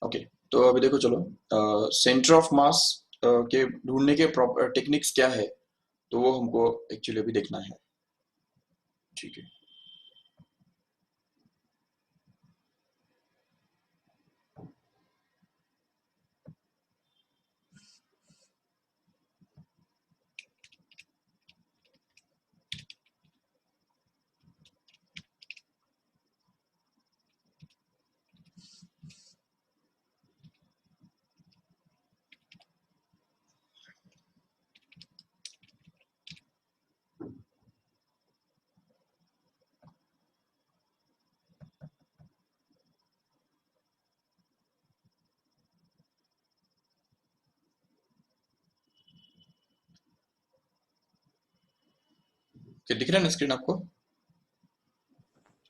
Okay, तो अभी देखो चलो, सेंटर ऑफ मास के ढूंढने के टेक्निक्स क्या है, तो वो हमको एक्चुअली अभी देखना है। ठीक है। क्या दिख रहा है ना स्क्रीन आपको?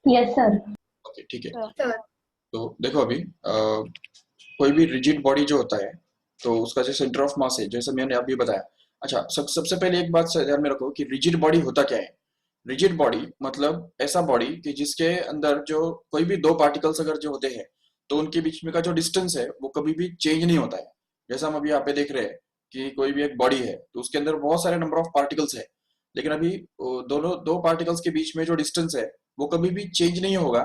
Yes sir. ओके, ठीक है। हाँ। तो देखो अभी कोई भी रिजिड बॉडी जो होता है, तो उसका जो सेंटर ऑफ मास है, जैसे मैंने अभी बताया। अच्छा, सबसे पहले एक बात ध्यान में रखो कि रिजिड बॉडी होता क्या है। रिजिड बॉडी मतलब ऐसा बॉडी कि जिसके अंदर जो कोई भी दो पार्टिकल्स अगर जो होते हैं, तो उनके बीच में का जो डिस्टेंस है वो कभी भी चेंज नहीं होता है। जैसा हम अभी यहाँ पे देख रहे हैं कि कोई भी एक बॉडी है, तो उसके अंदर बहुत सारे नंबर ऑफ पार्टिकल्स है, लेकिन अभी दोनों दो पार्टिकल्स के बीच में जो डिस्टेंस है वो कभी भी चेंज नहीं होगा।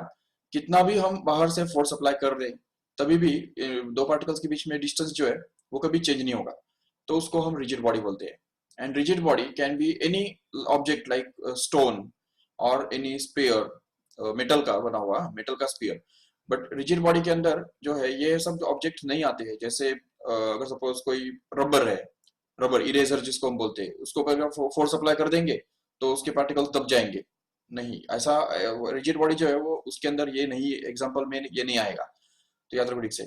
कितना भी हम बाहर से फोर्स अप्लाई कर रहे हैं, तभी भी दो पार्टिकल्स के बीच में डिस्टेंस जो है वो कभी चेंज नहीं होगा। तो उसको हम रिजिड बॉडी बोलते हैं। And rigid body can be any object like stone और एनी स्पेयर, मेटल का बना हुआ मेटल का स्पेयर। बट रिजिड बॉडी के अंदर जो है ये सब ऑब्जेक्ट नहीं आते हैं। जैसे अगर सपोज कोई रबर है, रबर इरेजर जिसको हम बोलते हैं, उसको अगर फोर्स अप्लाई कर देंगे तो उसके पार्टिकल्स दब जाएंगे। नहीं, ऐसा रिजिड बॉडी जो है वो उसके अंदर ये नहीं, एग्जांपल में ये नहीं आएगा। तो याद रखो ठीक से।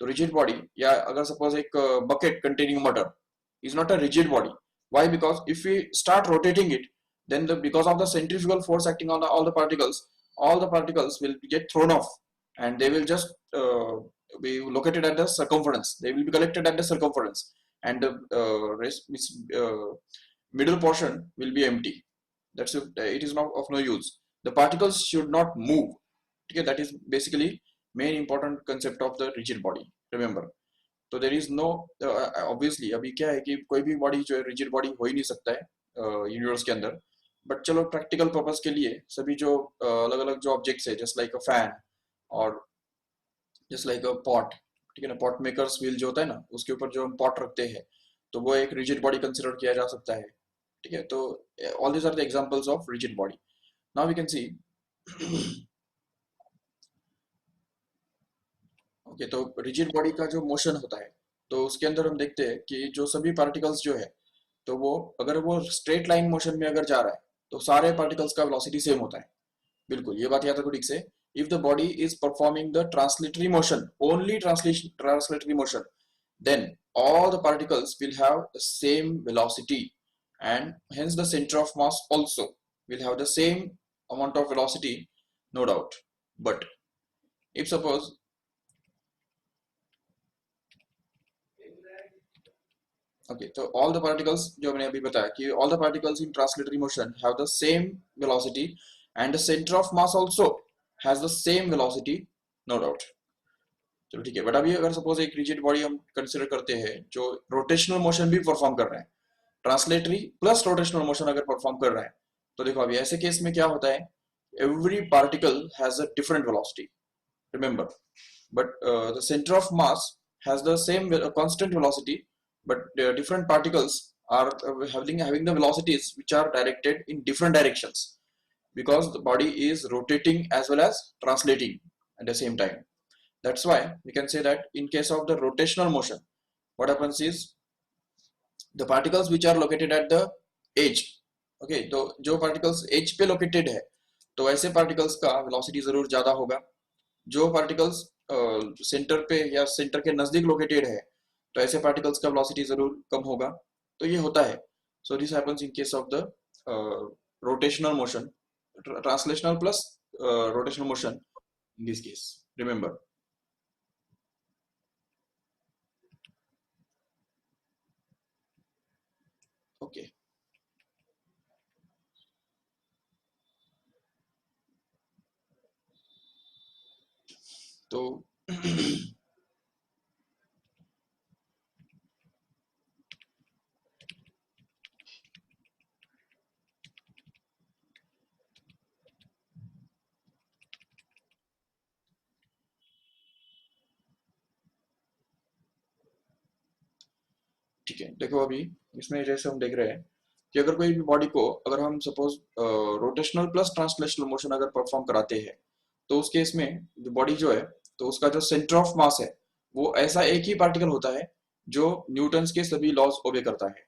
तो रिजिड बॉडी, या अगर सपोज एक bucket containing water is not a rigid body. Why? Because if we start rotating it, then because of the centrifugal force acting on all the particles will get thrown off, and they will just be located at the circumference. They will be collected at the circumference, and the middle portion will be empty. That's it is not of no use. The particles should not move. Okay, that is basically main important concept of the rigid body. Remember. तो there is no, obviously अभी क्या है कि कोई भी body जो है rigid body हो ही नहीं सकता है यूनिवर्स के अंदर। बट चलो प्रैक्टिकल पर्पस के लिए सभी जो अलग अलग जो ऑब्जेक्ट्स है, जस्ट लाइक अ फैन और जस्ट लाइक अ पॉट, ठीक है ना, पॉट मेकर्स व्हील जो होता है ना, उसके ऊपर जो हम पॉट रखते हैं, तो वो एक रिजिड बॉडी कंसिडर किया जा सकता है। ठीक है, तो all these are the examples of rigid body. Now we can see. Okay, तो रिजिड बॉडी का जो मोशन होता है, तो उसके अंदर हम देखते हैं कि जो सभी पार्टिकल्स जो है, तो वो अगर वो स्ट्रेट लाइन मोशन में अगर जा रहा है, तो सारे पार्टिकल्स का वेलोसिटी सेम होता है। बिल्कुल, ये बात याद रखो ठीक से। If the body is performing the translatory motion, only translation translatory motion, then all the particles will have the same velocity, and hence the center of mass also will have the same amount of velocity, no doubt. But if suppose, okay, so all the particles जो मैंने अभी बताया कि all the particles in translatory motion have the same velocity, and the center of mass also has the same velocity, no doubt. चलो ठीक है, but अभी अगर सपोज एक रिजिड बॉडी हम कंसिडर करते हैं जो रोटेशनल मोशन भी परफॉर्म कर रहा है, ट्रांसलेटरी प्लस रोटेशनल मोशन अगर परफॉर्म कर रहा है, तो देखो अभी ऐसे केस में क्या होता है, every particle has a different velocity, remember. But the center of mass has the same constant velocity, but different particles are having the velocities which are directed in different directions, because the body is rotating as well as translating at the same time. That's why we can say that in case of the rotational motion, what happens is the particles which are located at the edge, okay, तो जो particles edge पे located है, तो ऐसे particles का velocity जरूर ज्यादा होगा। जो पार्टिकल्स सेंटर पे या सेंटर के नजदीक लोकेटेड है, तो ऐसे पार्टिकल्स का वेलोसिटी जरूर कम होगा। तो ये होता है। So this happens in case of the rotational motion, translational plus rotational motion in this case, remember. Okay, तो ठीक है, देखो अभी इसमें जैसे हम देख रहे हैं कि अगर कोई भी बॉडी को अगर हम suppose rotational plus translational motion अगर परफॉर्म कराते हैं, तो उस केस में जो बॉडी जो है, तो उसका जो सेंटर ऑफ मास है वो ऐसा एक ही पार्टिकल होता है जो न्यूटन्स के सभी लॉज ओबे करता है।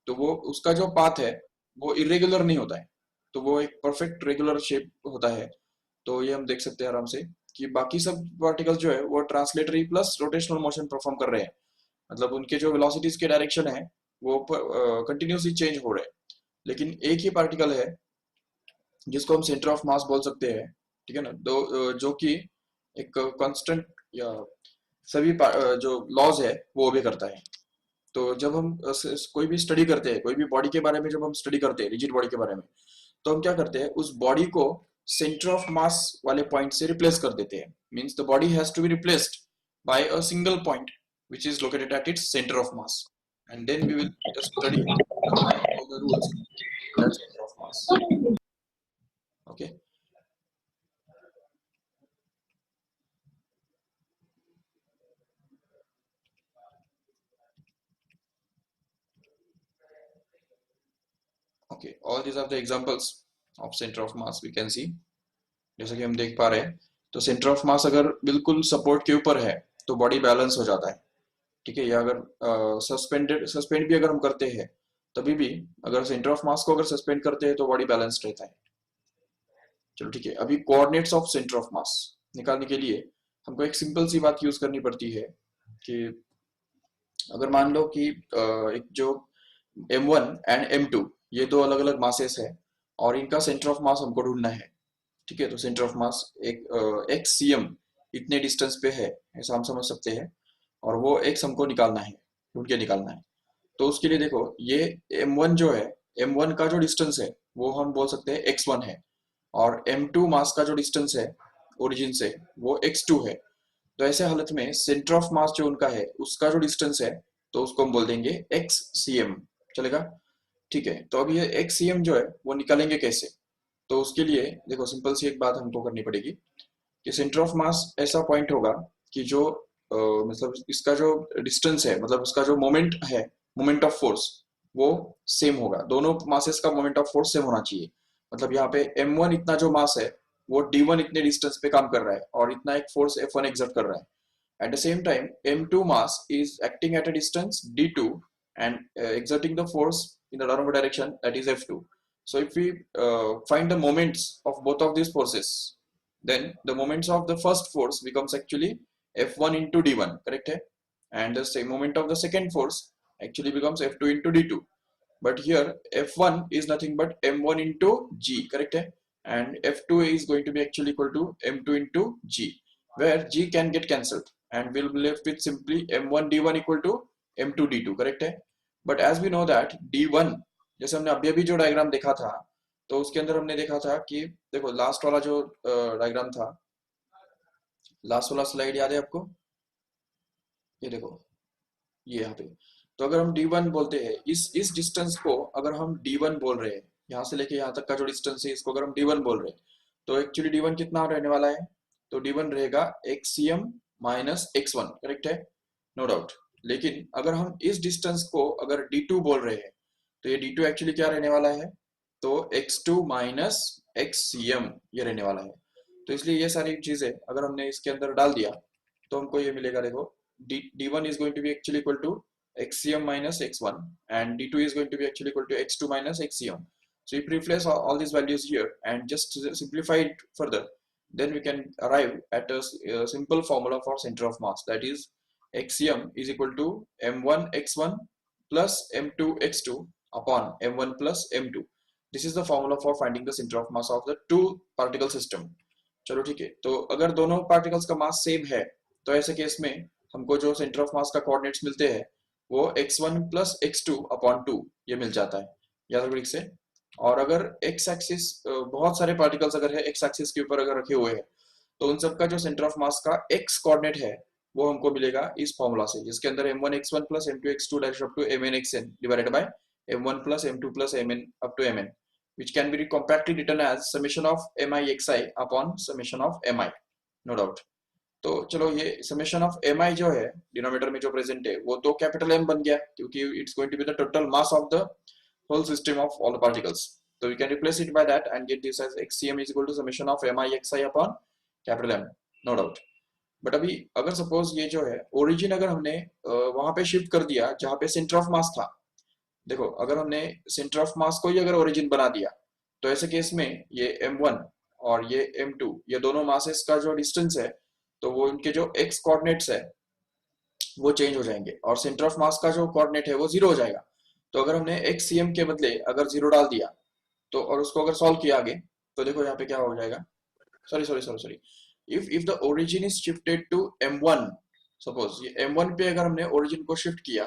तो वो उसका जो पाथ है वो इरेगुलर नहीं होता है, तो वो एक परफेक्ट रेगुलर शेप होता है। तो ये हम देख सकते हैं आराम से कि बाकी सब पार्टिकल्स जो है वो translatory plus rotational motion perform कर रहे हैं, मतलब उनके जो वेलोसिटीज के डायरेक्शन है वो कंटिन्यूसली चेंज हो रहे हैं। लेकिन एक ही पार्टिकल है जिसको हम सेंटर ऑफ मास बोल सकते हैं, ठीक है ना, जो कि एक कांस्टेंट या जो लॉज है वो ओबे करता है। तो जब हम कोई भी स्टडी करते हैं, कोई भी बॉडी के बारे में जब हम स्टडी करते हैं, रिजिड बॉडी के बारे में, तो हम क्या करते हैं, उस बॉडी को सेंटर ऑफ मास वाले पॉइंट से रिप्लेस कर देते हैं। Means the body has to be replaced by a single point which is located at its center of mass, and then we will just study apply all the rules in that center of mass. Okay. Okay, all these are the examples of center of mass we can see. जैसे कि हम देख पा रहे हैं, तो centre of मास अगर बिल्कुल सपोर्ट के ऊपर है तो बॉडी बैलेंस हो जाता है, ठीक है। या अगर सस्पेंड भी अगर हम करते हैं, तभी भी अगर सेंटर ऑफ मास को अगर सस्पेंड करते हैं तो बॉडी बैलेंस्ड रहता है। चलो ठीक है, अभी कोऑर्डिनेट्स ऑफ सेंटर ऑफ मास निकालने के लिए हमको एक सिंपल सी बात यूज करनी पड़ती है कि अगर मान लो कि एक जो M1 एंड M2 ये दो अलग अलग मासेस है और इनका सेंटर ऑफ मास हमको ढूंढना है, ठीक है। तो सेंटर ऑफ मास एक एक्स cm इतने डिस्टेंस पे है, ऐसा हम समझ सकते हैं, और वो एक्स हमको निकालना है, ढूंढ के निकालना है। तो उसके लिए देखो ये M1 जो है, M1 का जो डिस्टेंस है वो हम बोल सकते हैं x1 है, और M2 मास का जो डिस्टेंस है ओरिजिन से वो x2 है। तो ऐसे हालत में सेंटर ऑफ मास जो उनका है उसका जो डिस्टेंस है तो उसको हम बोल देंगे एक्स cm, चलेगा। ठीक है, तो अब ये एक्स cm जो है वो निकालेंगे कैसे? तो उसके लिए देखो सिंपल सी एक बात हमको करनी पड़ेगी कि सेंटर ऑफ मास ऐसा पॉइंट होगा कि जो मतलब इसका जो डिस्टेंस है, मतलब उसका जो मोमेंट है, मोमेंट ऑफ फोर्स, वो सेम होगा। दोनों मासेस का मोमेंट ऑफ फोर्स सेम होना चाहिए। मतलब यहाँ पे m1 इतना जो मास है वो d1 इतने डिस्टेंस पे काम कर रहा है और इतना एक फोर्स f1 एक्सर्ट कर रहा है। At the same time, M2 mass is acting at a distance d2 and exerting the force in the downward direction, that is F2. So if we find the moments of both of these forces, then the moments of the first force becomes actually F1 into d1, correct है? And the same moment of the second force actually becomes F2 into d2. But here F1 is nothing but M1 into G, correct है? And F2 is going to be actually equal to M2 into G, where G can get cancelled and we'll be left with simply M1 D1 equal to M2 D2, correct है? But as we know that D1, जैसे हमने अभी अभी जो diagram देखा था, तो उसके अंदर हमने देखा था कि देखो लास्ट वाला जो डायग्राम था, लास्ट वाला स्लाइड याद है आपको? ये देखो, ये यहाँ पे। तो अगर हम D1 बोलते हैं, इस डिस्टेंस को अगर हम D1 बोल रहे हैं, यहाँ से लेके यहाँ तक का जो डिस्टेंस है इसको अगर हम D1 बोल रहे हैं, तो एक्चुअली D1 कितना रहने वाला है? तो D1 रहेगा XCM माइनस X1, करेक्ट है, नो डाउट। लेकिन अगर हम इस डिस्टेंस को अगर D2 बोल रहे हैं, तो ये D2 एक्चुअली क्या रहने वाला है? तो X2 माइनस XCM ये रहने वाला है। तो इसलिए ये सारी चीजें अगर हमने इसके अंदर डाल दिया तो हमको ये मिलेगा। देखो D1 is going to be actually equal to XCM minus X1 and D2 is going to be actually equal to X2 minus XCM. So if we replace all these values here and just simplify it further, then we can arrive at a simple formula for center of mass, that is XCM is equal to M1 X1 plus M2 X2 upon M1 plus M2. This is the formula for finding the center of mass of the two particle system. चलो ठीक है, तो अगर दोनों particles का mass same है तो ऐसे केस में हमको जो सेंटर ऑफ मास का कोऑर्डिनेट्स मिलते हैं वो x1 प्लस x2 अपॉन 2 ये मिल जाता है, याद रखो से। और अगर x एक्सिस, बहुत सारे पार्टिकल्स अगर है x एक्सिस के ऊपर अगर रखे हुए हैं, तो उन सबका जो सेंटर ऑफ मास का x कोऑर्डिनेट है वो हमको मिलेगा इस फॉर्मूला से, जिसके अंदर m1 x1 plus m2 x2 dash up to mn xn divided by m1 plus m2 plus mn up to mn, which can be compactly written as summation of mi xi upon summation of mi, no doubt. तो चलो ये summation of m आई जो है denominator में जो present है वो तो कैपिटल एम बन गया, क्योंकि it's going to be the total mass of the whole system of all the particles. तो we can replace it by that and get this as xcm is equal to summation of m i x i upon capital M, no doubt. But अभी अगर suppose ये जो है origin अगर हमने वहां पे शिफ्ट कर दिया जहां पे सेंटर ऑफ मास था, देखो अगर हमने सेंटर ऑफ मास को ही अगर ओरिजिन बना दिया तो ऐसे केस में ये m1 और ये m2 ये दोनों मासेस का जो डिस्टेंस है तो वो इनके जो x कोऑर्डिनेट्स है वो चेंज हो जाएंगे और सेंटर ऑफ मास का जो कोऑर्डिनेट है वो जीरो हो जाएगा. तो अगर हमने xcm के बदले अगर जीरो डाल दिया तो और उसको अगर सॉल्व किया आगे तो देखो यहाँ पे क्या हो जाएगा. Sorry if the origin is shifted to m1, suppose ये m1 पे अगर हमने ओरिजिन को शिफ्ट किया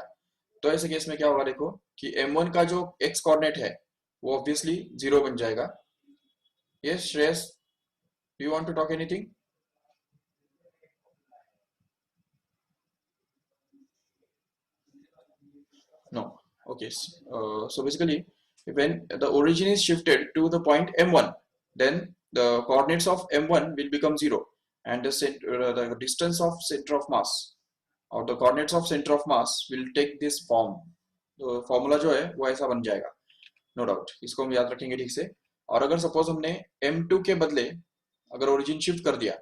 तो ऐसे केस में क्या होगा देखो कि m1 का जो x कोऑर्डिनेट है वो ऑब्वियसली जीरो बन जाएगा. Yes Shreyas, do you want to talk anything? No. Okay. So basically, when the origin is shifted to the point m1, then the coordinates of m1 will become zero, and the distance of center of mass or the coordinates of center of mass will take this form. तो formula जो है वो ऐसा बन जाएगा, no doubt. इसको हम याद रखेंगे ठीक से. और अगर सपोज हमने m2 के बदले अगर ओरिजिन शिफ्ट कर दिया,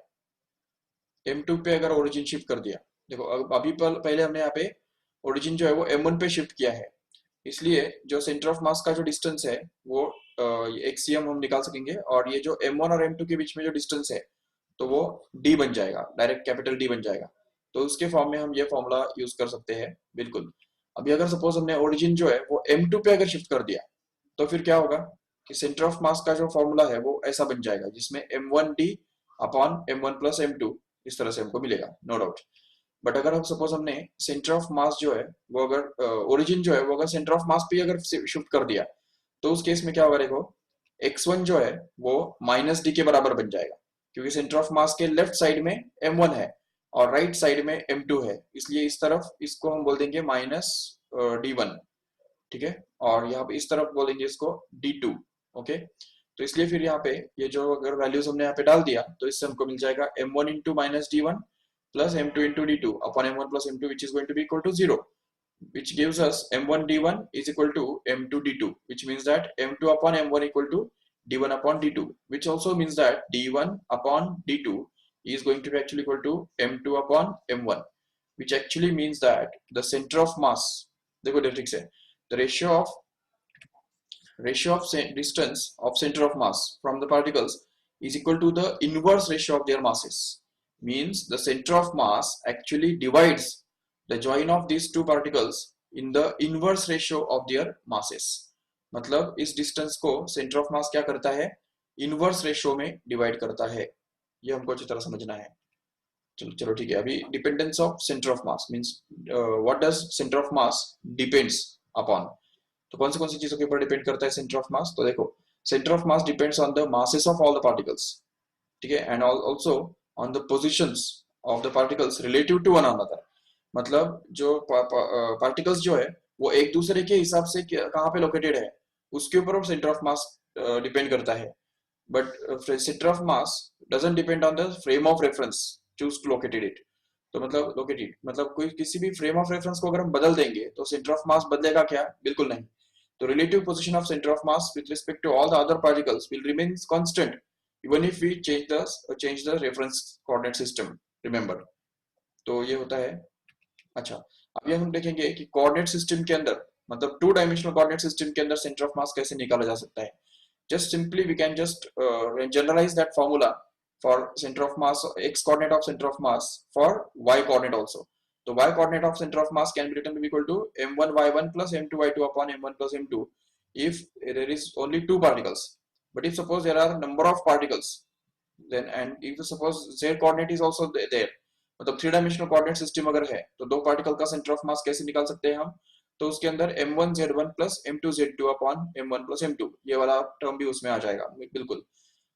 m2 पे अगर ओरिजिन शिफ्ट कर दिया, देखो अभी पहले हमने यहाँ पे ओरिजिन जो है वो m1 पे शिफ्ट किया है, इसलिए जो सेंटर ऑफ मास का जो डिस्टेंस है वो एक्सियम हम निकाल सकेंगे और ये जो m1 और m2 के बीच में जो डिस्टेंस है तो वो d बन जाएगा, डायरेक्ट कैपिटल D बन जाएगा. तो उसके फॉर्म में हम ये फॉर्मूला यूज कर सकते हैं बिल्कुल. अभी अगर सपोज हमने ओरिजिन जो है वो m2 पे अगर शिफ्ट कर दिया तो फिर क्या होगा कि सेंटर ऑफ मास का जो फॉर्मूला है वो ऐसा बन जाएगा जिसमें m1d upon m1 plus m2 इस तरह से हमको मिलेगा, नो डाउट. बट अगर हम सपोज हमने सेंटर ऑफ मास जो है वो अगर ओरिजिन जो है वो अगर सेंटर ऑफ मास पे अगर शिफ्ट कर दिया तो उस केस में क्या होगा देखो, x1 जो है वो माइनस डी के बराबर बन जाएगा, क्योंकि सेंटर ऑफ मास के लेफ्ट साइड में m1 है और राइट साइड में m2 है, इसलिए इस तरफ इसको हम बोल देंगे माइनस d1, ठीक है. और यहाँ पे इस तरफ बोलेंगे इसको d2, ओके. तो इसलिए फिर यहाँ पे ये जो अगर वैल्यूज हमने यहाँ पे डाल दिया तो इससे हमको मिल जाएगा m1 into minus d1 plus m2 into d2 upon m1 plus m2, which is going to be equal to 0, which gives us m1 d1 is equal to m2 d2, which means that m2 upon m1 equal to d1 upon d2, which also means that d1 upon d2 is going to be actually equal to m2 upon m1, which actually means that the center of mass, देखो ठीक से, the ratio of distance of center of mass from the particles is equal to the inverse ratio of their masses. Means the center of mass actually divides the join of these two particles in the inverse ratio of their masses. मतलब इस distance को centre of मास क्या करता है, inverse ratio में divide करता है. ये हमको अच्छी तरह समझना है. चलो ठीक है. अभी dependence of centre of mass means what does centre of mass depends upon. तो कौन सी चीजों के ऊपर डिपेंड करता है सेंटर ऑफ मास. तो देखो centre of mass depends on the masses of all the particles, ठीक है, and also on the positions of the particles relative to one another. मतलब जो पार्टिकल्स जो है वो एक दूसरे के हिसाब से कहाँ पे लोकेटेड है उसके ऊपर सेंटर ऑफ मास डिपेंड करता है. But centre of mass doesn't depend on the frame of reference choose to located it. तो मतलब लोकेटेड मतलब कोई किसी भी फ्रेम ऑफ रेफरेंस को अगर हम बदल देंगे तो सेंटर ऑफ मास बदलेगा क्या, बिल्कुल नहीं. तो relative position of centre of mass with respect to all the other particles will remain constant even if we change the reference coordinate system, remember. तो ये होता है. अच्छा, अभी हम देखेंगे कि कोऑर्डिनेट सिस्टम के अंदर मतलब टू डायमेंशनल कोऑर्डिनेट सिस्टम के अंदर सेंटर ऑफ मास कैसे निकाला जा सकता है. Just simply we can just generalise that formula for centre of mass, x coordinate of center of mass for y coordinate also. तो y coordinate of center of mass can be written to be equal to m1 y1 plus m2 y2 upon m1 plus m2 if there is only two particles. But if suppose there are number of particles, then and if suppose z coordinate is also there, मतलब three dimensional coordinate system अगर है तो दो particle का centre of मास कैसे निकाल सकते हैं हम. तो उसके अंदर m1 z1 plus m2 z2 upon m1 plus m2 ये वाला टर्म भी उसमें आ जाएगा बिल्कुल.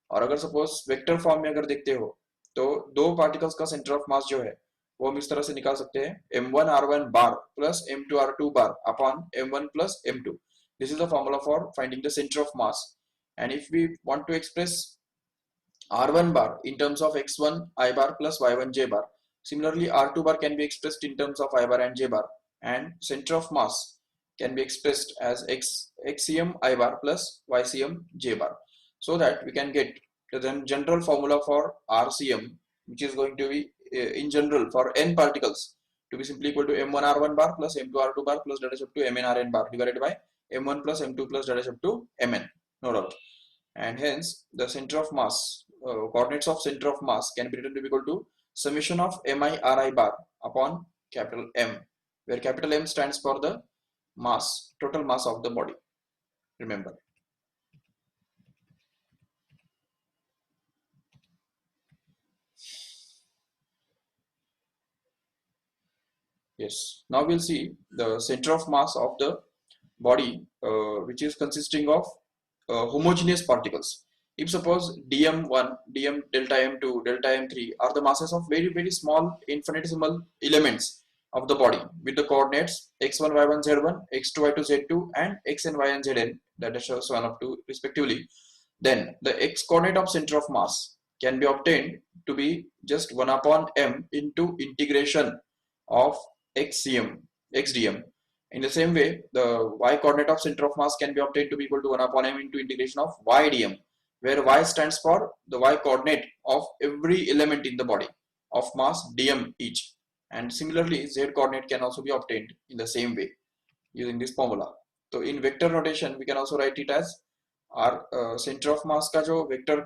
और अगर सपोज वेक्टर फॉर्म में अगर देखते हो तो दो पार्टिकल्स का सेंटर ऑफ मास जो है वो हम इस तरह से निकाल सकते हैं m1 r1 bar plus m2 r2 bar upon m1 plus m2. This is the formula for finding the center of mass. And if we want to express r1 bar in terms of x1 I bar plus y1 j bar. Similarly, r2 bar can be expressed in terms of I bar and j bar, and center of mass can be expressed as xcm I bar plus ycm j bar. So that we can get the then general formula for rcm, which is going to be in general for n particles to be simply equal to m1 r1 bar plus m2 r2 bar plus that is up to mn rn bar divided by m1 plus m2 plus that is up to mn, no doubt. And hence the center of mass, coordinates of center of mass can be written to be equal to summation of mi ri bar upon capital M, where capital M stands for the mass, total mass of the body. Remember. Yes. Now we'll see the center of mass of the body, which is consisting of homogeneous particles. If suppose dm1, dm delta m2, delta m3 are the masses of very small infinitesimal elements of the body with the coordinates x1 y1 z1, x2 y2 z2, and xn yn zn, that is so on up to respectively, then the x coordinate of center of mass can be obtained to be just 1 upon m into integration of xdm. In the same way, the y coordinate of center of mass can be obtained to be equal to 1 upon m into integration of ydm, where y stands for the y coordinate of every element in the body of mass dm each. And similarly, z coordinate can also be obtained in the same way using this formula. So in vector notation, we can also write it as r center of mass का जो vector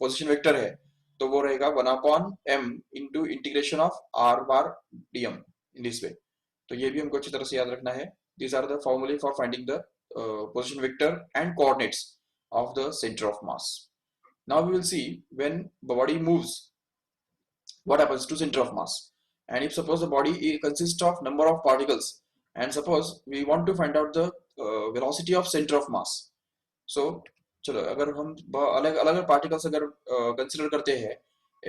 position vector है, तो वो रहेगा 1 upon m into integration of r bar dm in this way. तो ये भी हमको अच्छी तरह से याद रखना है. These are the formulae for finding the position vector and coordinates of the center of mass. Now we will see when the body moves, what happens to center of mass. And if suppose the body consists of number of particles, and suppose we want to find out the velocity of center of mass. So चलो अगर हम अलग अलग particles अगर consider करते हैं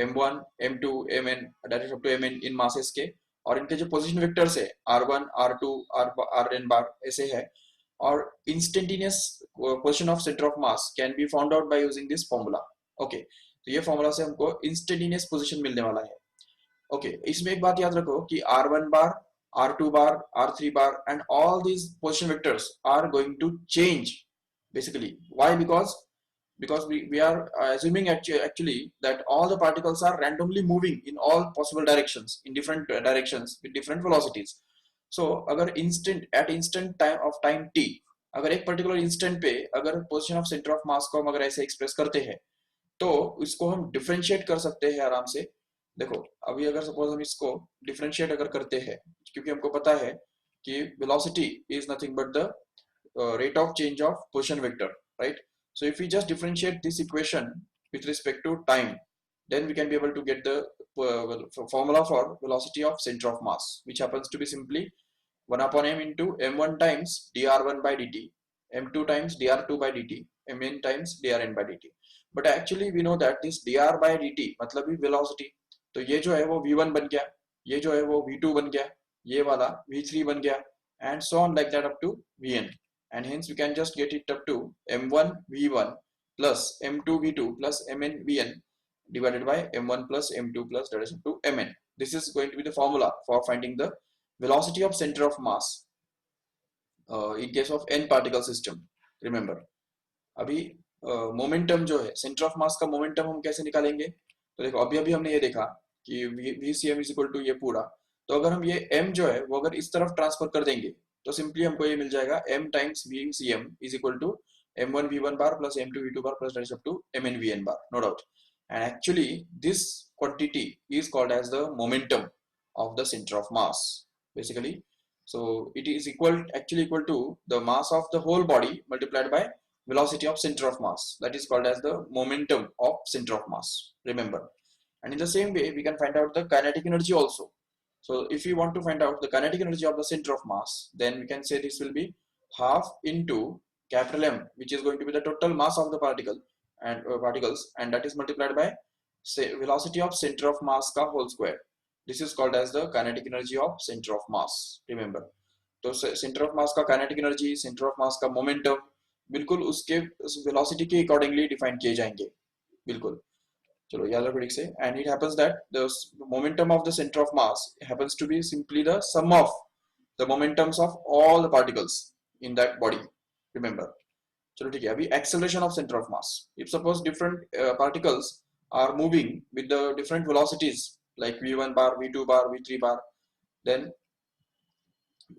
m1 m2 mn that is up to mn in masses के, और इनके जो पोजीशन वेक्टर्स है r1 r2 rn बार ऐसे है, और instantaneous position of centre of mass can be found out by using this formula. Okay, तो ये फॉर्मूला से हमको इंस्टेंटेनियस पोजीशन मिलने वाला है. ओके, इसमें एक बात याद रखो कि r1 bar r2 bar r3 bar and all these position vectors are going to change basically. Why? Because we are assuming actually that all the particles are randomly moving in all possible directions, in different directions with different velocities. So अगर instant time of time t, अगर एक particular instant पे अगर position of center of mass को हम अगर ऐसे express करते हैं, तो इसको हम differentiate कर सकते हैं आराम से. देखो अभी अगर suppose हम इसको differentiate अगर करते हैं, क्योंकि हमको पता है कि velocity is nothing but the rate of change of position vector, right? So if we just differentiate this equation with respect to time, then we can be able to get the formula for velocity of center of mass, which happens to be simply 1 upon m into m1 times dr1 by dt, m2 times dr2 by dt, mn times drn by dt. But actually we know that this dr by dt मतलब ही velocity, तो ये जो है वो v1 बन गया, ये जो है वो v2 बन गया, ये वाला v3 बन गया, and so on like that up to vn. And hence we can just get it up to m1 v1 plus m2 v2 plus mn vn divided by m1 plus m2 plus that is up to mn. This is going to be the formula for finding the velocity of center of mass in case of n particle system. Remember, अभी momentum जो है centre of मास का momentum हम कैसे निकालेंगे, तो देखो अभी हमने ये देखा कि vcm इज इक्वल टू ये पूरा, तो अगर हम ये m जो है वो अगर इस तरफ ट्रांसफर कर देंगे तो सिंपली हमको ये मिल जाएगा m times vcm is equal to m1 v1 bar plus m2 v2 bar plus that is up to mn vn bar, no doubt. And actually this quantity is called as the momentum of the center of mass basically. So it is actually equal to the mass of the whole body multiplied by velocity of center of mass, that is called as the momentum of center of mass, remember. And in the same way we can find out the kinetic energy also. So if you want to find out the kinetic energy of the center of mass, then we can say this will be half into capital M, which is going to be the total mass of the particle and particles, and that is multiplied by say velocity of center of mass का whole square. This is called as the kinetic energy of center of mass, remember. तो center of mass का kinetic energy, center of mass का momentum बिल्कुल उसके velocity के accordingly define किए जाएंगे, बिल्कुल. चलो याद रखो ठीक से, and it happens that the momentum of the center of mass happens to be simply the sum of the momentums of all the particles in that body, remember. चलो ठीक है, अभी acceleration of center of mass. If suppose different particles are moving with the different velocities like v1 bar, v2 bar, v3 bar, then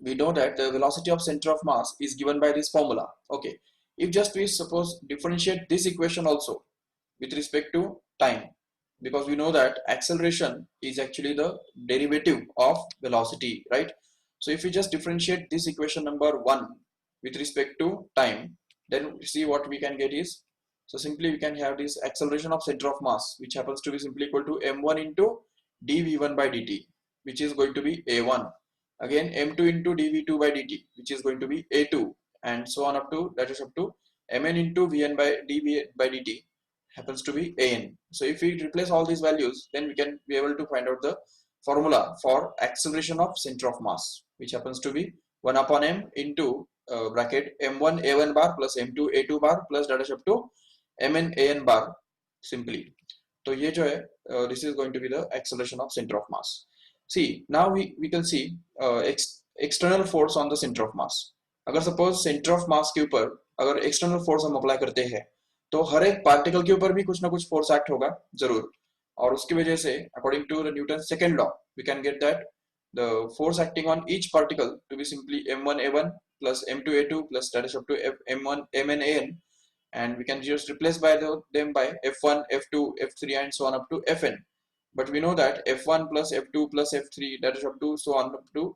we know that the velocity of center of mass is given by this formula. Okay, if just we suppose differentiate this equation also with respect to time, because we know that acceleration is actually the derivative of velocity, right? So if we just differentiate this equation number 1 with respect to time, then see what we can get is, so simply we can have this acceleration of center of mass, which happens to be simply equal to m1 into dv1 by dt, which is going to be a1, again m2 into dv2 by dt, which is going to be a2, and so on up to, that is up to mn into vn by dv by dt happens to be an. So if we replace all these values, then we can be able to find out the formula for acceleration of center of mass, which happens to be 1 upon m into bracket m1 a1 bar plus m2 a2 bar plus that is up to mn an bar simply. तो ये जो है, this is going to be the acceleration of center of mass. See, now we can see external force on the center of mass. अगर suppose center of mass के ऊपर अगर external force हम apply करते हैं, तो हर एक पार्टिकल के ऊपर भी कुछ ना कुछ फोर्स एक्ट होगा जरूर, और उसकी वजह से according to the Newton second law we can get that the force acting on each particle to be simply m1 a1 plus m2 a2 plus that is up to m1 mn an, and we can just replace by them by f1 f2 f3 and so on up to fn. But we know that f1 plus f2 plus f3 that is up to so on up to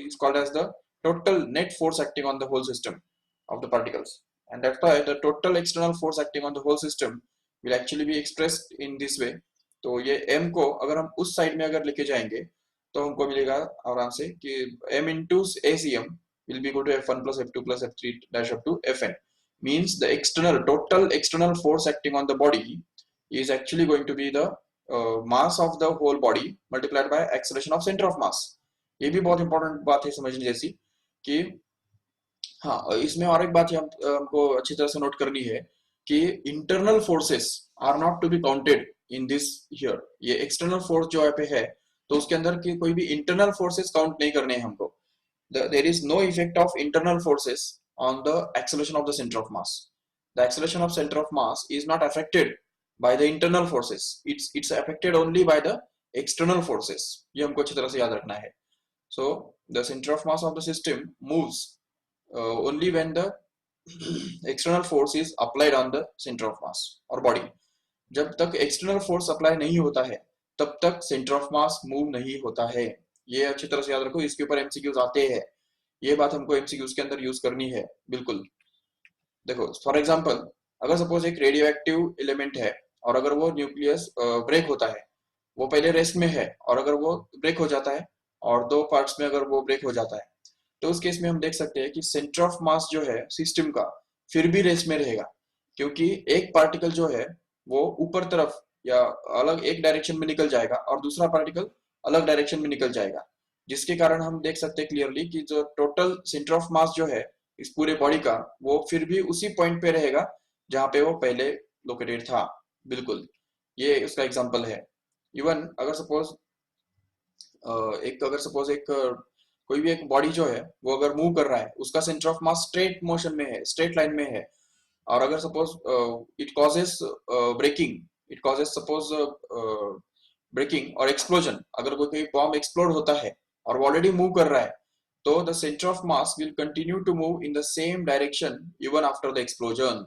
is called as the total net force acting on the whole system of the particles, and that's why the total external force acting on the whole system will actually be expressed in this way. तो ये m को अगर हम उस side में अगर लेके जाएंगे तो हमको मिलेगा आराम से कि m into acm will be equal to f1 plus f2 plus f3 dash up to fn, means the total external force acting on the body is actually going to be the mass of the whole body multiplied by acceleration of center of mass. ये भी बहुत important बात है समझने जैसी कि हाँ, इसमें और एक बात हमको अच्छी तरह से नोट करनी है कि internal forces are not to be counted in this here. ये एक्सटर्नल फोर्स जो यहाँ पे है, तो उसके अंदर की कोई भी इंटरनल फोर्सेस काउंट नहीं करने हैं हमको. There is no effect of internal forces on the acceleration of the centre of mass. The acceleration of centre of mass is not affected by the internal forces. It's affected only by the external forces. ये हमको अच्छी तरह से याद रखना है. So the center of mass of the system moves only when the external force is applied on the center of mass or body. जब तक external force apply नहीं होता है, तब तक center of mass move नहीं होता है. ये अच्छी तरह से याद रखो, इसके ऊपर MCQs आते हैं. ये बात हमको MCQs के अंदर यूज करनी है बिल्कुल. देखो फॉर एग्जांपल, अगर सपोज एक रेडियो एक्टिव एलिमेंट है और अगर वो न्यूक्लियस ब्रेक होता है, वो पहले रेस्ट में है और अगर वो ब्रेक हो जाता है और दो पार्ट्स में अगर वो ब्रेक हो जाता है, तो उस केस में हम देख सकते हैं कि सेंटर ऑफ मास जो है सिस्टम का फिर भी रेस्ट में रहेगा, क्योंकि एक पार्टिकल जो है वो ऊपर तरफ या अलग एक डायरेक्शन में निकल जाएगा और दूसरा पार्टिकल अलग डायरेक्शन में निकल जाएगा, जिसके कारण हम देख सकते हैं क्लियरली कि जो टोटल सेंटर ऑफ मास जो है इस पूरे बॉडी का, वो फिर भी उसी पॉइंट पे रहेगा जहां पे वो पहले लोकेटेड था. बिल्कुल, ये उसका एग्जांपल है. इवन अगर सपोज एक कोई भी एक बॉडी जो है वो अगर मूव कर रहा है, उसका centre of mass straight motion में है, स्ट्रेट लाइन में है, और अगर suppose it causes suppose breaking और एक्सप्लोजन, अगर कोई बॉम्ब एक्सप्लोड होता है और वो ऑलरेडी मूव कर रहा है, तो the centre of mass will continue to move in the same direction even after the explosion.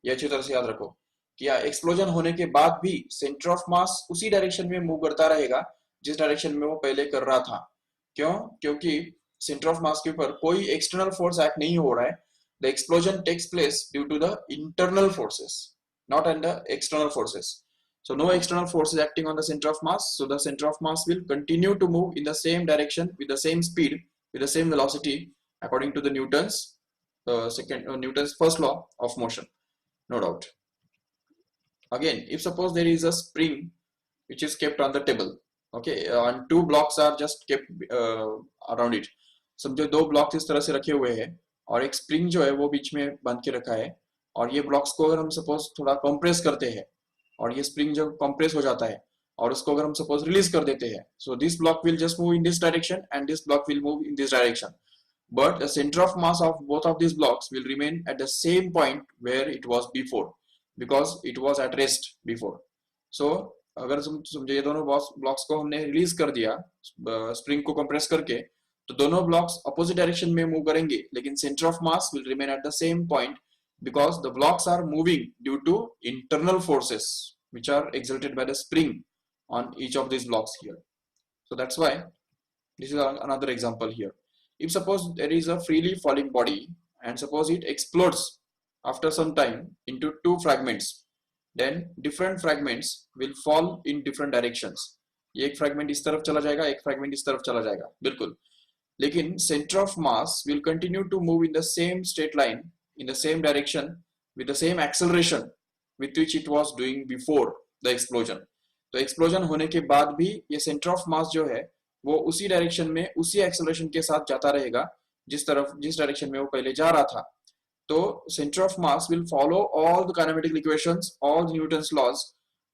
ये अच्छी तरह से याद रखो कि एक्सप्लोजन होने के बाद भी सेंटर ऑफ मास उसी डायरेक्शन में मूव करता रहेगा जिस डायरेक्शन में वो पहले कर रहा था. क्यों? क्योंकि सेंटर ऑफ मास के ऊपर कोई एक्सटर्नल फोर्स एक्ट नहीं हो रहा है. The explosion takes place due to the internal forces, not and the external forces. So no external force is acting on the center of mass, so the center of mass will continue to move in the same direction with the same speed, with the same velocity, according to the Newton's first law of motion, no doubt. Again, if suppose there is a spring which is kept on the table, okay, and two blocks are just kept around it. समझो दो blocks इस तरह से रखे हुए हैं और एक स्प्रिंग जो है वो बीच में बांध के रखा है, और ये ब्लॉक्स को अगर हम सपोज थोड़ा कंप्रेस करते हैं और ये स्प्रिंग जब कंप्रेस हो जाता है और उसको अगर हम सपोज रिलीज कर देते हैं, so this block will just move in this direction and this block will move in this direction, but the center of mass of both of these blocks will remain at the same point where it was before, because it was at rest before. So अगर समझे ये दोनों blocks को हमने release कर दिया spring को compress करके, तो दोनों ब्लॉक्स अपोजिट डायरेक्शन में मूव करेंगे, लेकिन centre of mass will remain at the same point because the blocks are moving due to internal forces which are exerted by the spring on each of these blocks here. So that's why this is another example here. If suppose there is a freely falling body and suppose it explodes after some time into two fragments, then different fragments will fall in different directions. ये एक fragment इस तरफ चला जाएगा, एक fragment इस तरफ चला जाएगा, बिल्कुल, लेकिन centre of mass will continue to move in the same straight line, in the same direction, with the same acceleration with which it was doing before the explosion. तो एक्सप्लोजन होने के बाद भी ये सेंटर ऑफ मास जो है वो उसी डायरेक्शन में उसी एक्सेलरेशन के साथ जाता रहेगा जिस डायरेक्शन में वो पहले जा रहा था. तो centre of mass will follow all the kinematic equations, all the Newton's laws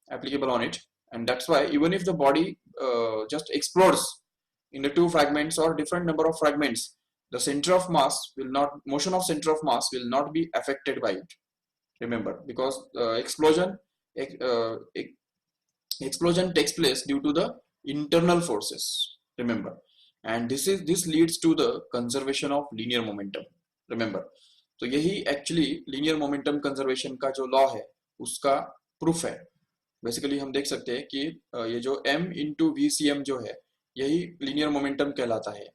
applicable on it, and that's why even if the body just explodes in the two fragments or different number of fragments, the center of mass will not, motion of center of mass will not be affected by it. Remember, because explosion takes place due to the internal forces. Remember, and this leads to the conservation of linear momentum. Remember, तो यही actually linear momentum conservation का जो law है उसका proof है. Basically हम देख सकते हैं कि ये जो m into vcm जो है यही linear momentum कहलाता है.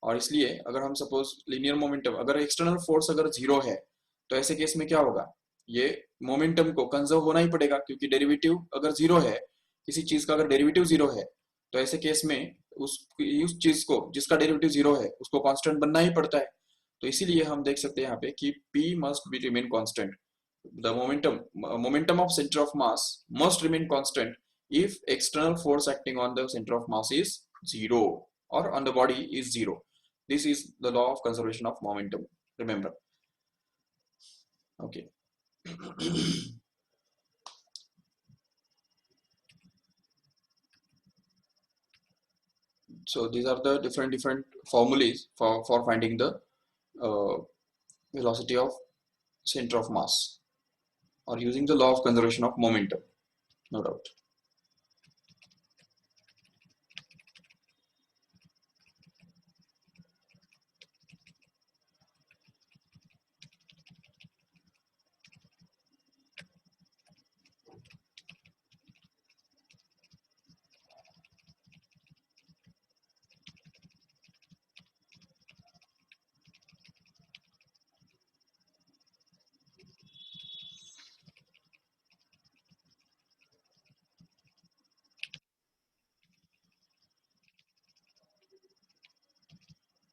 और इसलिए अगर हम सपोज लीनियर मोमेंटम, अगर एक्सटर्नल फोर्स अगर जीरो है तो ऐसे केस में क्या होगा, ये मोमेंटम को कंजर्व होना ही पड़ेगा, क्योंकि डेरिवेटिव अगर जीरो है, किसी चीज का अगर डेरिवेटिव जीरो है तो ऐसे केस में उस चीज को जिसका डेरिवेटिव जीरो है उसको कांस्टेंट बनना ही पड़ता है. तो इसीलिए हम देख सकते हैं यहाँ पे कि P must be remain constant. The momentum of centre of mass must remain constant if external force acting on the centre of mass is zero or on the body is zero. This is the law of conservation of momentum. Remember. Okay. So these are the different formulas for finding the velocity of center of mass, or using the law of conservation of momentum, no doubt.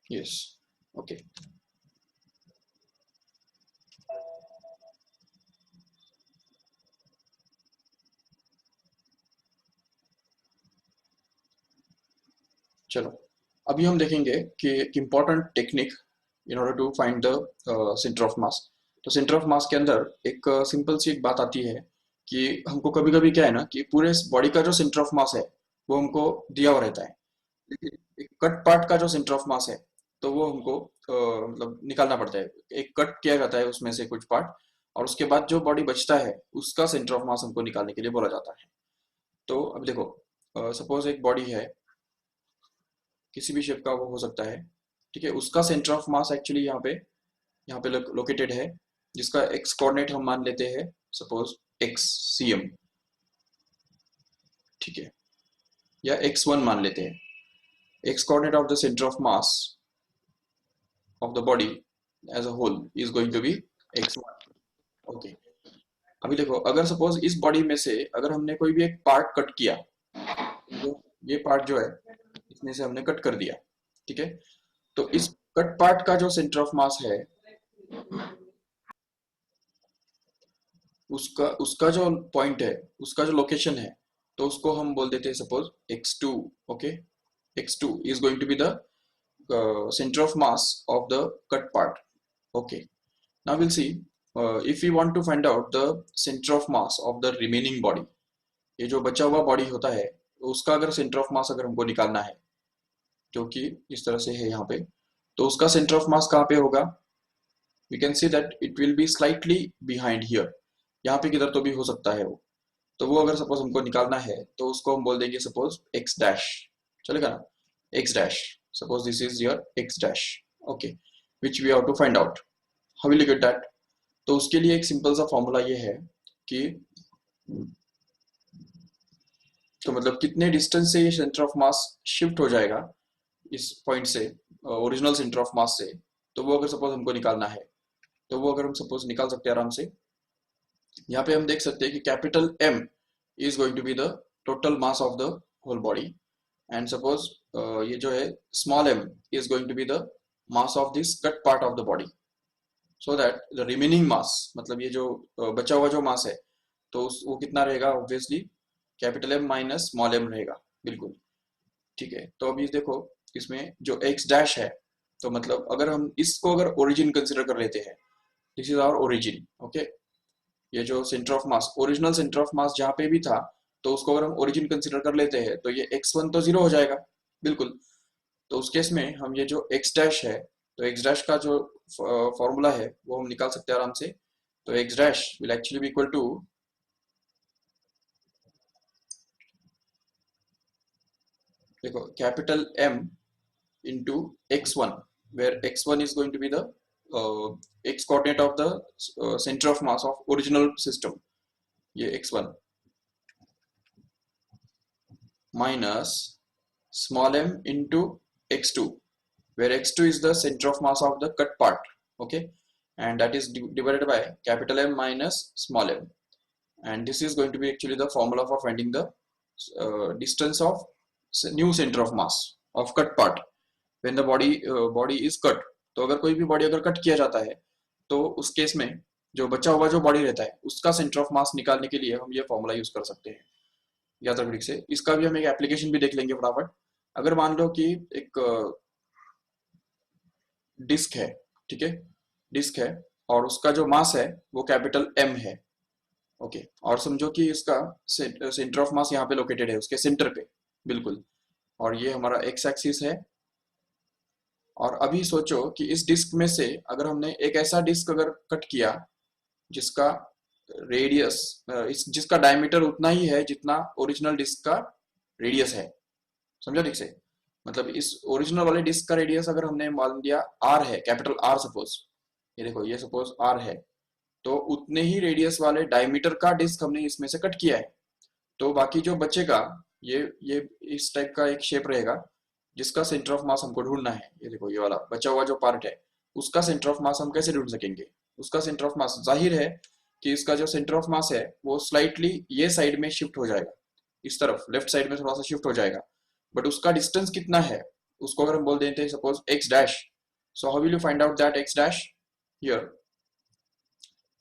Yes. Okay. चलो अभी हम देखेंगे कि एक important technique in order to find the centre of mass. तो centre of मास के अंदर एक सिंपल सी एक बात आती है कि हमको कभी कभी क्या है ना कि पूरे बॉडी का जो सेंटर ऑफ मास है वो हमको दिया हुआ रहता है, लेकिन एक कट पार्ट का जो सेंटर ऑफ मास है तो वो हमको मतलब निकालना पड़ता है. एक कट किया जाता है उसमें से कुछ पार्ट, और उसके बाद जो बॉडी बचता है उसका सेंटर ऑफ मास हमको निकालने के लिए बोला जाता है. तो अब देखो, सपोज एक बॉडी है, किसी भी शेप का वो हो सकता है, ठीक है, उसका सेंटर ऑफ मास एक्चुअली यहाँ पे लोकेटेड है, जिसका एक्स कोऑर्डिनेट हम मान लेते हैं सपोज एक्स cm, ठीक है, या x1 मान लेते हैं. X coordinate of the centre of mass of the body as a whole is going to be x1. Okay, अभी देखो, अगर सपोज इस बॉडी में से अगर हमने कोई भी एक पार्ट कट किया, तो ये पार्ट जो है इसमें से हमने कट कर दिया, ठीक है, तो इस कट पार्ट का जो सेंटर ऑफ मास है उसका जो पॉइंट है, उसका जो लोकेशन है, तो उसको हम बोल देते हैं suppose x2. Okay, x2 is going to be the center of mass of the cut part. Okay, now we'll see if we want to find out the center of mass of the remaining body. ये जो बचा हुआ body होता है उसका अगर centre of मास अगर हमको निकालना है, जो कि इस तरह से है यहाँ पे, तो उसका सेंटर ऑफ मास कहाँ पे होगा? We can see that it will be slightly behind here, यहाँ पे किधर तो भी हो सकता है वो। तो वो अगर सपोज हमको निकालना है तो उसको हम बोल देंगे सपोज एक्स डैश, चलेगा ना? X dash, suppose this is your X dash, okay, which we have to find out. How will you get that? तो उसके लिए एक सिंपल सा फॉर्मूला ये है कि, तो मतलब कितने डिस्टेंस से ये सेंटर ऑफ मास शिफ्ट हो जाएगा इस पॉइंट से, ओरिजिनल सेंटर ऑफ मास से, तो वो अगर सपोज हमको निकालना है, तो वो अगर हम सपोज निकाल सकते हैं आराम से। यहाँ पे हम देख सकते हैं कि capital M is going to be the total mass of the whole body, and suppose ये जो है small m is going to be the mass of this cut part of the body, so that the remaining mass, मतलब ये जो बचा हुआ जो मास है, तो वो कितना रहेगा? Obviously capital M minus small m रहेगा, बिल्कुल ठीक है। तो अभी देखो इसमें जो x डैश है, तो मतलब अगर हम इसको अगर ओरिजिन कंसिडर कर लेते हैं, this is our origin, okay. ये जो centre of mass, original centre of mass जहाँ पे भी था, तो उसको अगर हम ओरिजिन कंसिडर कर लेते हैं तो ये x1 तो जीरो हो जाएगा, बिल्कुल। तो उस केस में हम ये जो x डैश है, तो x डैश का जो फॉर्मूला है वो हम निकाल सकते हैं आराम से। तो x dash will actually be equal to, देखो capital M into x1, where x1 is going to be the x coordinate of the center of mass of original system, ये x1 minus small m into x2, where x2 is the center of mass of the cut part, okay, and that is divided by capital M minus small m, and this is going to be actually the formula for finding the distance of new center of mass of cut part when the body is cut। तो अगर कोई भी body अगर cut किया जाता है, तो उस केस में जो बचा हुआ जो बॉडी रहता है उसका सेंटर ऑफ मास निकालने के लिए हम ये फॉर्मूला यूज कर सकते हैं, याद रखने से। इसका भी हम एक एप्लीकेशन भी देख लेंगे फटाफट। अगर मान लो कि एक डिस्क है, ठीक है, डिस्क है, और उसका जो मास है वो कैपिटल M है, ओके, और समझो कि इसका सेंटर ऑफ मास यहाँ पे लोकेटेड है उसके सेंटर पे, बिल्कुल, और ये हमारा एक्स एक्सिस है। और अभी सोचो कि इस डिस्क में से अगर हमने एक ऐसा डिस्क अगर कट किया जिसका रेडियस, जिसका डायमीटर उतना ही है जितना ओरिजिनल डिस्क का रेडियस है, समझो ठीक से। मतलब इस ओरिजिनल वाले डिस्क का रेडियस अगर हमने मान लिया R है, कैपिटल R सपोज, ये देखो ये सपोज R है, तो उतने ही रेडियस वाले डायमीटर का डिस्क हमने इसमें से कट किया है। तो बाकी जो बचेगा ये इस टाइप का एक शेप रहेगा जिसका सेंटर ऑफ मास हमको ढूंढना है। ये देखो ये वाला बचा हुआ जो पार्ट है उसका सेंटर ऑफ मास हम कैसे ढूंढ सकेंगे? उसका सेंटर ऑफ मास जाहिर है कि इसका जो सेंटर ऑफ मास है वो स्लाइटली ये साइड में शिफ्ट हो जाएगा, इस तरफ लेफ्ट साइड में थोड़ा सा शिफ्ट हो जाएगा, बट उसका डिस्टेंस कितना है उसको अगर हम बोल देते हैं suppose x dash, so how will you find out that x dash here?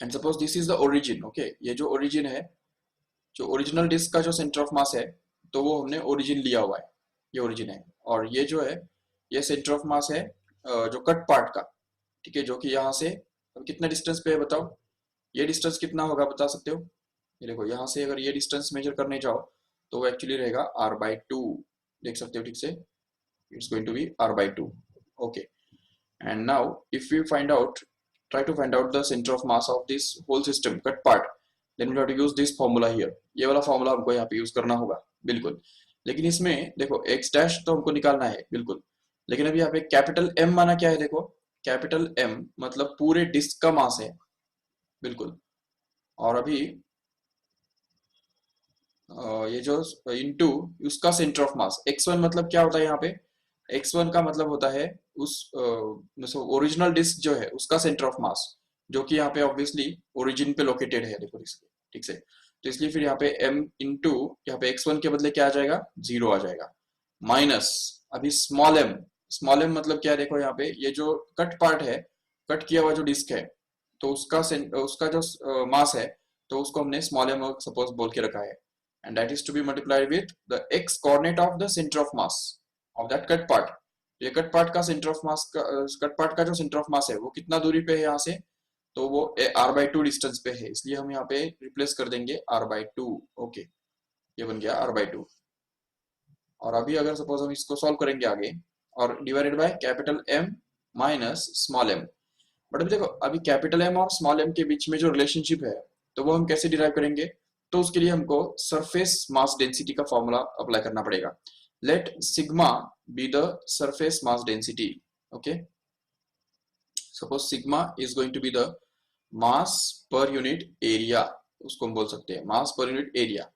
And suppose this is the origin, okay, ये जो ओरिजिन है, जो ओरिजिनल डिस्क का जो सेंटर ऑफ मास है, तो वो हमने ओरिजिन लिया हुआ है, ये ओरिजिन है, और ये जो है ये सेंटर ऑफ मास है जो कट पार्ट का, ठीक है, जो कि यहाँ से अब कितना डिस्टेंस पे है बताओ? ये डिस्टेंस कितना होगा बता सकते हो? ये देखो यहाँ से अगर ये डिस्टेंस मेजर करने जाओ तो वो एक्चुअली रहेगा r/2, देख सकते हो ठीक से, it's going to be r/2, okay. And now if you find out, try to find out the center of mass of this whole system cut part, then we have to use this formula here, ये वाला formula हमको यहाँ पे use करना होगा, बिल्कुल। लेकिन इसमें देखो x डैश तो हमको निकालना है, बिल्कुल, लेकिन अभी यहाँ पे कैपिटल M माना क्या है? देखो कैपिटल M मतलब पूरे डिस्क का मास है, बिल्कुल, और अभी ये जो इनटू उसका सेंटर ऑफ मास x1 मतलब क्या होता है यहाँ पे? x1 का मतलब होता है उस ओरिजिनल डिस्क जो है उसका सेंटर ऑफ मास, जो कि यहाँ पे ऑब्वियसली ओरिजिन पे लोकेटेड है, देखो इसके ठीक से। तो इसलिए फिर यहाँ पे m इंटू यहाँ पे x1 के बदले क्या आ जाएगा? 0 आ जाएगा, माइनस अभी स्मॉल m मतलब क्या है? देखो यहाँ पे ये जो कट पार्ट है, कट किया हुआ जो डिस्क है, तो उसका जो मास है, तो उसको हमने स्मॉल m सपोज बोल के रखा है, and that is to be multiplied with the x coordinate of the center of mass of that cut part। ये कट पार्ट का सेंटर ऑफ मास का, कट पार्ट का जो सेंटर ऑफ मास है वो कितना दूरी पे है यहाँ से? तो वो r/2 डिस्टेंस पे है, इसलिए हम यहाँ पे रिप्लेस कर देंगे r/2, ओके। ये बन गया r/2। और अभी अगर सपोज हम इसको सॉल्व करेंगे आगे, और divided by capital M minus small m। But अभी देखो, अभी कैपिटल M और स्मॉल m के बीच में जो रिलेशनशिप है, तो वो हम कैसे डिराइव करेंगे? तो उसके लिए हमको सरफेस मास डेंसिटी का फॉर्मूला अप्लाई करना पड़ेगा। Let sigma be the surface mass density. Okay, suppose sigma is going to be the mass per unit area, उसको हम बोल सकते हैं मास पर यूनिट एरिया।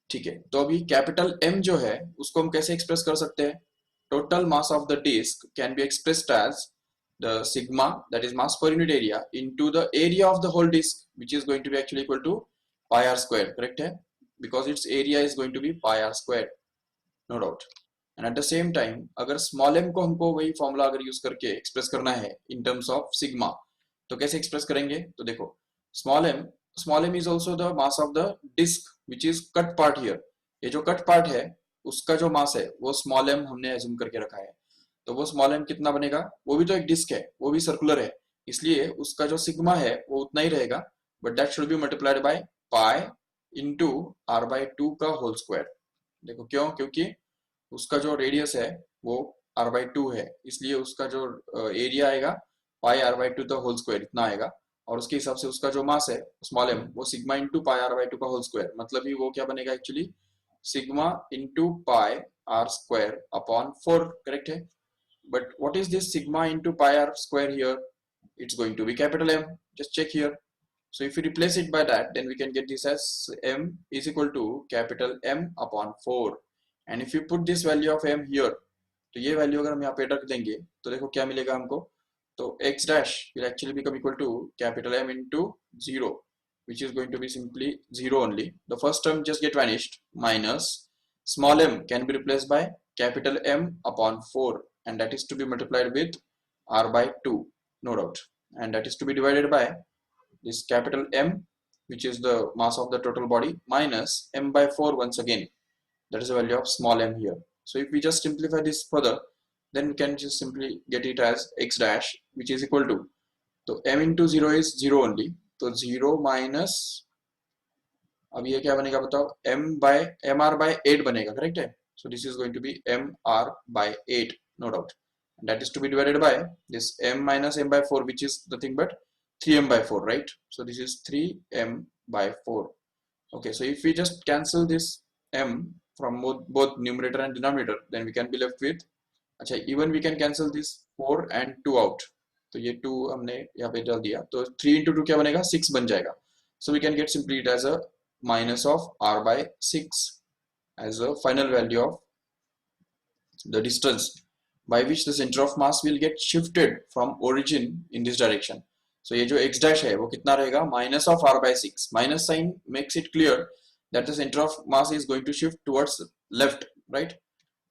ठीक है, तो अभी कैपिटल M जो है उसको हम कैसे एक्सप्रेस कर सकते हैं? Total mass of the disc can be expressed as the sigma, that is mass per unit area, into the area of the whole disk, which is going to be actually equal to pi r square, correct है? Because its area is going to be pi r square, no doubt. And at the same time, अगर small m को हमको वही formula अगर use करके express करना है in terms of sigma, तो कैसे एक्सप्रेस करेंगे? तो देखो, small m is also the mass of the disk which is cut part here। ये जो कट पार्ट है उसका जो मास है वो स्मॉल m हमने एज्यूम करके रखा है। तो वो स्मॉल m कितना बनेगा? वो भी तो एक डिस्क है, वो भी सर्कुलर है, इसलिए उसका जो सिग्मा है वो उतना ही रहेगा, but that should be multiplied by pi into r/2 का होल स्क्वायर। देखो क्यों? क्योंकि उसका जो रेडियस है वो r/2 है, इसलिए उसका जो एरिया आएगा पाई r/2 द होल स्क्वायर इतना आएगा, और उसके हिसाब से उसका जो मास है स्मॉल m वो सिग्मा इंटू पाई r/2 का होल स्क्वायर, मतलब ही वो क्या बनेगा actually? Sigma into pi r square upon 4, correct है? But what is this sigma into pi r square here? It's going to be capital M. Just check here. So if we replace it by that, then we can get this as M is equal to capital M upon 4. And if you put this value of M here, तो ये value अगर हम यहाँ पे रख देंगे तो देखो क्या मिलेगा हमको? तो x dash will actually become equal to capital M into 0, which is going to be simply 0 only. The first term just get vanished, minus small m can be replaced by capital M upon 4, and that is to be multiplied with r/2, no doubt, and that is to be divided by this capital M, which is the mass of the total body, minus m/4 once again, that is the value of small m here. So if we just simplify this further, then we can just simply get it as x dash, which is equal to, तो m into 0 is 0 only, तो 0 minus, अब ये क्या बनेगा बताओ? mr/8 बनेगा, correct है? So this is going to be mr/8, no doubt, and that is to be divided by this m minus m/4, which is nothing but 3m/4, right? So this is 3m/4. Okay, so if we just cancel this m from both numerator and denominator, then we can be left with, अच्छा, even we can cancel this 4 and 2 out, तो ये 2 हमने यहाँ पे डाल दिया, तो 3 into 2 क्या बनेगा? 6 बन जाएगा। So we can get simply it as a minus of r/6 as a final value of the distance by which the center of mass will get shifted from origin in this direction. So ये जो x dash है वो कितना रहेगा? minus of r/6. Minus sign makes it clear that the center of mass is going to shift towards left, right?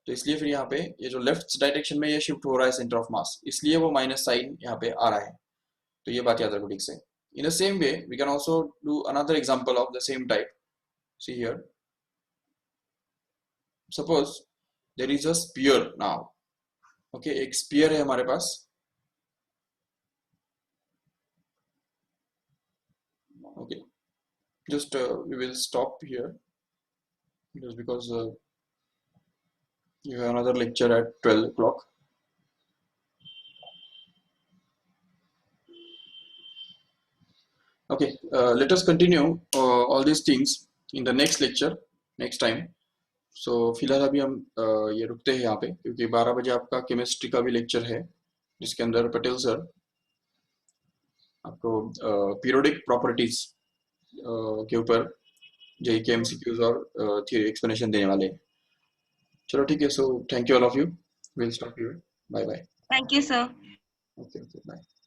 तो इसलिए फिर यहाँ पे ये जो लेफ्ट डायरेक्शन में ये शिफ्ट हो रहा है सेंटर ऑफ मास, इसलिए वो माइनस साइन यहाँ पे आ रहा है। तो ये बात याद रखो ठीक से। In the same way, we can also do another example of the same type. See here. Suppose there is a sphere now. Okay, एक sphere है हमारे पास। Okay, just we will stop here just because you have another lecture at 12 o'clock. Okay, let us continue all these things in the next lecture, next time. So फिलहाल अभी हम ये रुकते हैं यहाँ पे, क्योंकि 12 बजे आपका केमिस्ट्री का भी लेक्चर है, जिसके अंदर पटेल सर आपको पीरियोडिक प्रॉपर्टीज के ऊपर जेई के एमसीक्यूज और थियरी एक्सप्लेनेशन देने वाले हैं। चलो ठीक है, so thank you all of you, will stop here, bye bye. Thank you, sir. Okay, bye.